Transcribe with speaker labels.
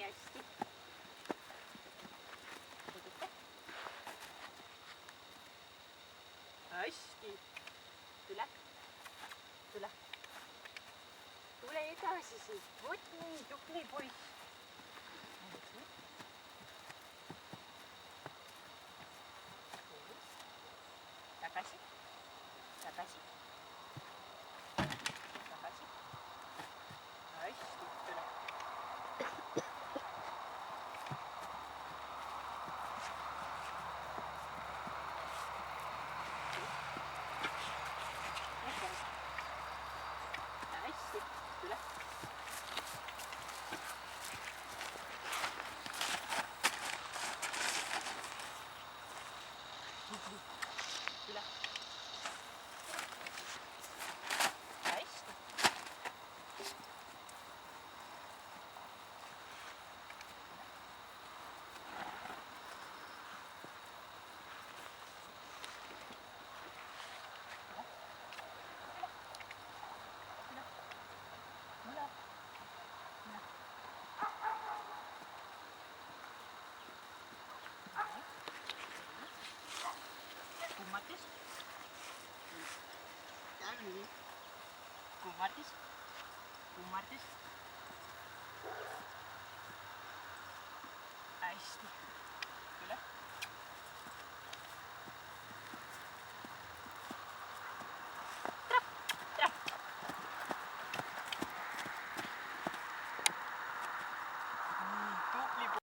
Speaker 1: hästi. Tegite? Hästi. Tule. Tule. Tule edasi siit. Vot nii, tubli poiss. Tagasi. Tagasi. Tagasi. Hästi, tule. Hästi, tule. Tule. Hästi. Kummatis. Kummatis. Kummatis. Hästi.